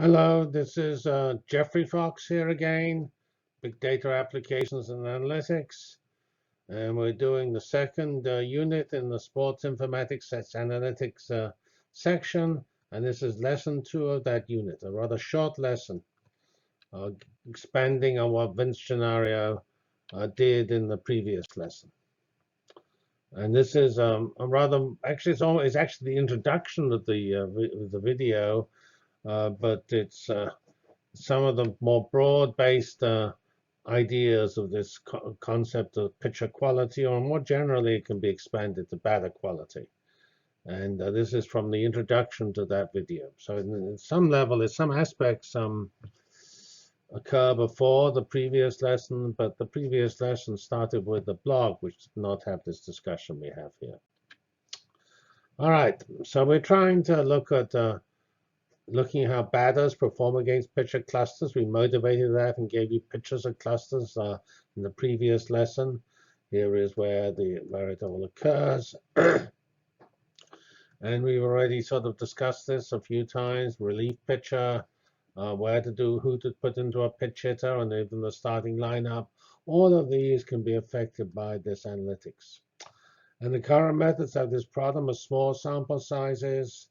Hello, this is Jeffrey Fox here again, Big Data Applications and Analytics. And we're doing the second unit in the Sports Informatics Analytics section. And this is lesson 2 of that unit, a rather short lesson, uh, expanding on what Vince Gennaro did in the previous lesson. And this is it's actually the introduction of the video, but it's some of the more broad-based ideas of this concept of picture quality, or more generally, it can be expanded to batter quality. And this is from the introduction to that video. So in some level, in some aspects, occur before the previous lesson, but the previous lesson started with the blog, which did not have this discussion we have here. All right, so we're trying to look at looking at how batters perform against pitcher clusters. We motivated that and gave you pictures of clusters in the previous lesson. Here is where it all occurs. And we've already sort of discussed this a few times. Relief pitcher, who to put into a pitch hitter, and even the starting lineup. All of these can be affected by this analytics. And the current methods have this problem of small sample sizes,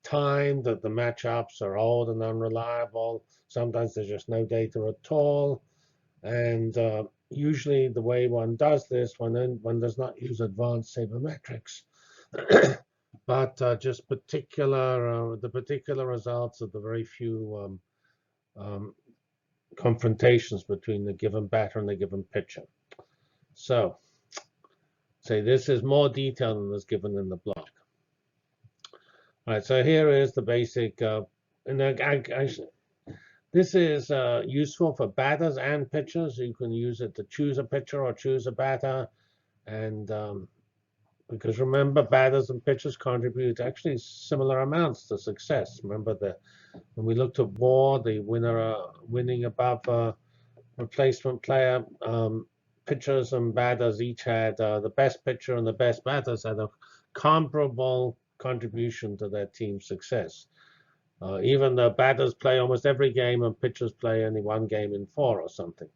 time that the matchups are old and unreliable. Sometimes there's just no data at all. And usually the way one does this, one does not use advanced sabermetrics, but just the particular results of the very few confrontations between the given batter and the given pitcher. So, say this is more detailed than is given in the blog. All right, so here is the basic, this is useful for batters and pitchers. You can use it to choose a pitcher or choose a batter. And because remember, batters and pitchers contribute actually similar amounts to success. Remember that when we looked at WAR, the winning above replacement player, pitchers and batters each had the best pitcher and the best batters had a comparable contribution to their team's success. Even though batters play almost every game and pitchers play only one game in 4 or something.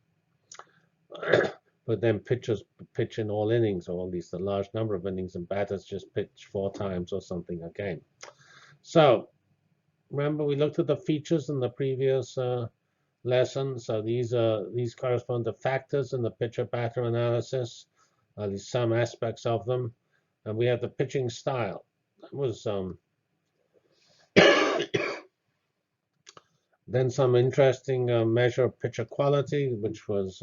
But then pitchers pitch in all innings, or at least a large number of innings, and batters just pitch 4 times or something a game. So remember, we looked at the features in the previous lesson. So these correspond to factors in the pitcher-batter analysis, at least some aspects of them. And we have the pitching style. That was then some interesting measure of pitcher quality, which was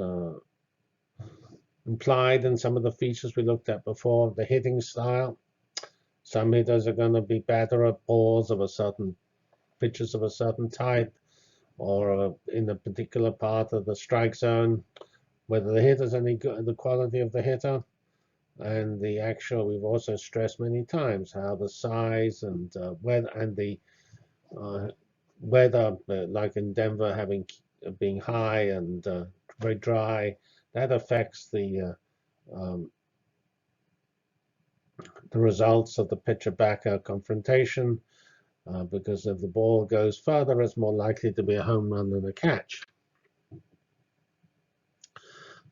implied in some of the features we looked at before. The hitting style. Some hitters are going to be better at balls of a certain pitches of a certain type, or in a particular part of the strike zone. Whether the hitter's any good, the quality of the hitter, and the actual. We've also stressed many times how the size and weather and the weather, like in Denver, being high and very dry, that affects the results of the pitcher-batter confrontation, because if the ball goes further, it's more likely to be a home run than a catch.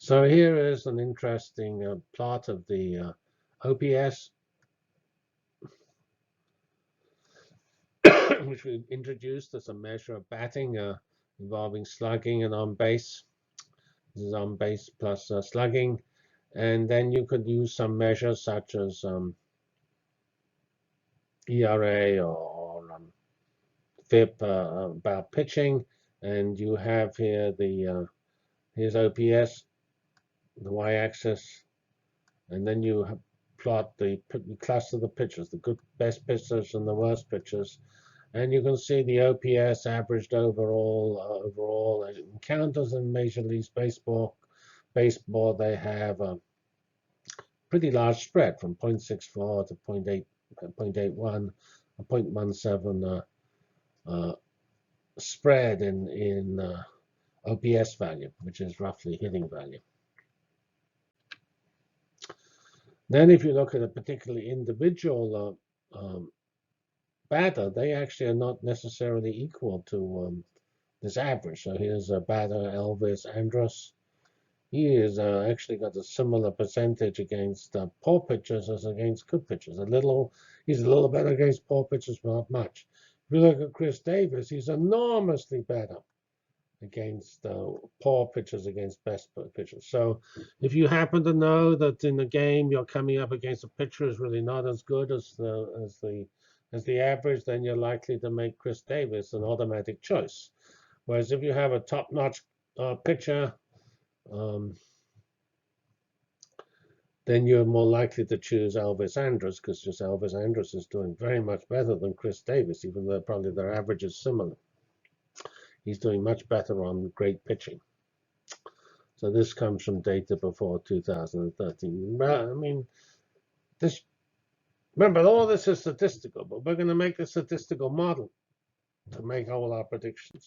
So here is an interesting plot of the OPS, which we introduced as a measure of batting involving slugging and on base. This is on base plus slugging. And then you could use some measures such as ERA or FIP about pitching. And you have here here's OPS, the y-axis, and then you plot cluster the pitchers, the best pitchers and the worst pitchers, and you can see the OPS averaged overall encounters in Major League Baseball. They have a pretty large spread from 0.64 to 0.81, a 0.17 spread in OPS value, which is roughly hitting value. Then if you look at a particularly individual batter, they actually are not necessarily equal to this average. So here's a batter, Elvis Andrus. He is actually got a similar percentage against poor pitchers as against good pitchers. He's a little better against poor pitchers, but not much. If you look at Chris Davis, he's enormously better against poor pitchers against best pitchers. So if you happen to know that in the game you're coming up against a pitcher who's really not as good as the average, then you're likely to make Chris Davis an automatic choice. Whereas if you have a top-notch pitcher, then you're more likely to choose Elvis Andrus, because just Elvis Andrus is doing very much better than Chris Davis, even though probably their average is similar. He's doing much better on great pitching. So this comes from data before 2013. I mean, remember, all this is statistical, but we're going to make a statistical model to make all our predictions.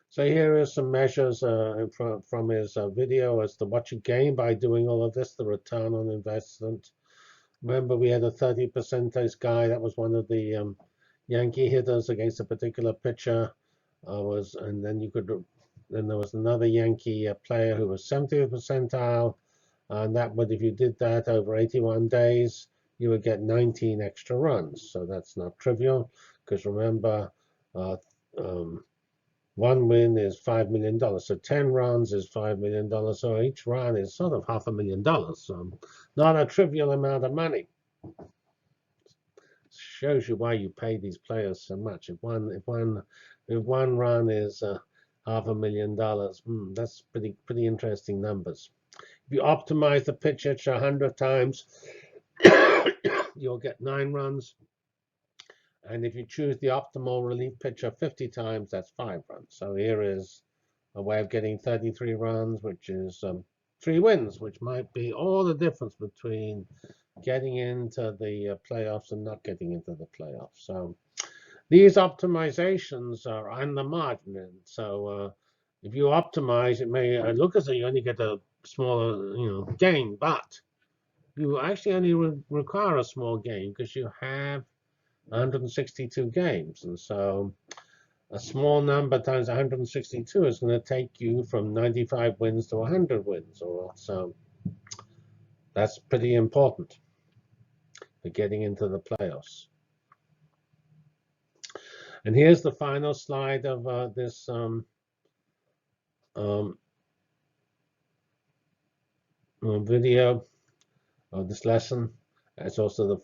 So here are some measures from his video as to what you gain by doing all of this, the return on investment. Remember, we had a 30% guy. That was one of the Yankee hitters against a particular pitcher. And then there was another Yankee player who was 70th percentile. And that would, if you did that over 81 days, you would get 19 extra runs. So that's not trivial, because remember, one win is $5 million. So 10 runs is $5 million. So each run is sort of $500,000. So not a trivial amount of money. Shows you why you pay these players so much. If one run is $500,000, that's pretty interesting numbers. If you optimize the pitch hitch 100 times, you'll get 9 runs. And if you choose the optimal relief pitcher 50 times, that's 5 runs. So here is a way of getting 33 runs, which is 3 wins, which might be all the difference between getting into the playoffs and not getting into the playoffs. So these optimizations are on the margin. So if you optimize, it may look as though you only get a smaller gain, but you actually only require a small gain because you have 162 games. And so a small number times 162 is going to take you from 95 wins to 100 wins. So that's pretty important for getting into the playoffs. And here's the final slide of this video, of this lesson. It's also the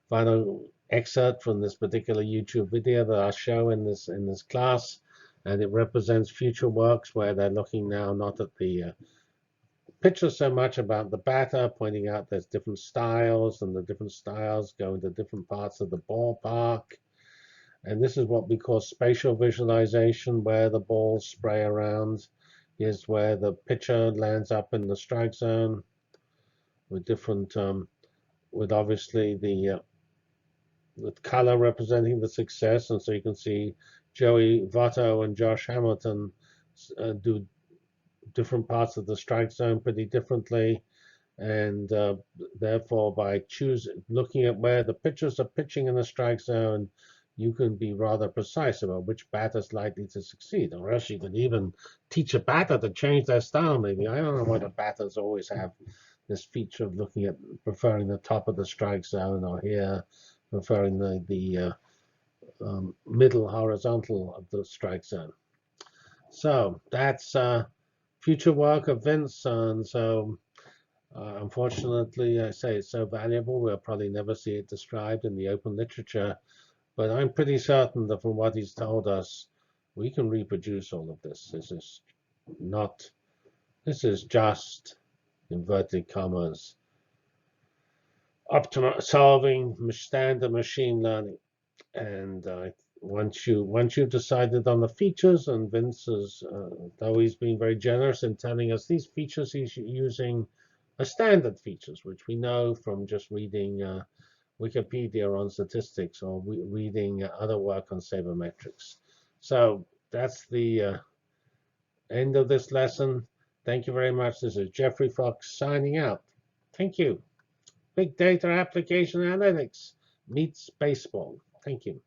final excerpt from this particular YouTube video that I'll show in this class, and it represents future works where they're looking now not at the pitcher so much about the batter, pointing out there's different styles, and the different styles go into different parts of the ballpark. And this is what we call spatial visualization, where the balls spray around. Here's where the pitcher lands up in the strike zone with different, with obviously the color representing the success. And so you can see Joey Votto and Josh Hamilton do different parts of the strike zone pretty differently. And therefore, by looking at where the pitchers are pitching in the strike zone, you can be rather precise about which batter is likely to succeed. Or else you can even teach a batter to change their style, maybe. I don't know why the batters always have this feature of looking at preferring the top of the strike zone, or here preferring the middle horizontal of the strike zone. So that's future work of Vince. And so unfortunately, I say it's so valuable, we'll probably never see it described in the open literature. But I'm pretty certain that from what he's told us, we can reproduce all of this. This is just, inverted commas, solving standard machine learning. And once you've decided on the features, and Vince has, though he's been very generous in telling us these features, he's using standard features, which we know from just reading Wikipedia on statistics, or reading other work on sabermetrics. So that's the end of this lesson. Thank you very much. This is Geoffrey Fox signing out. Thank you. Big Data Application Analytics meets baseball. Thank you.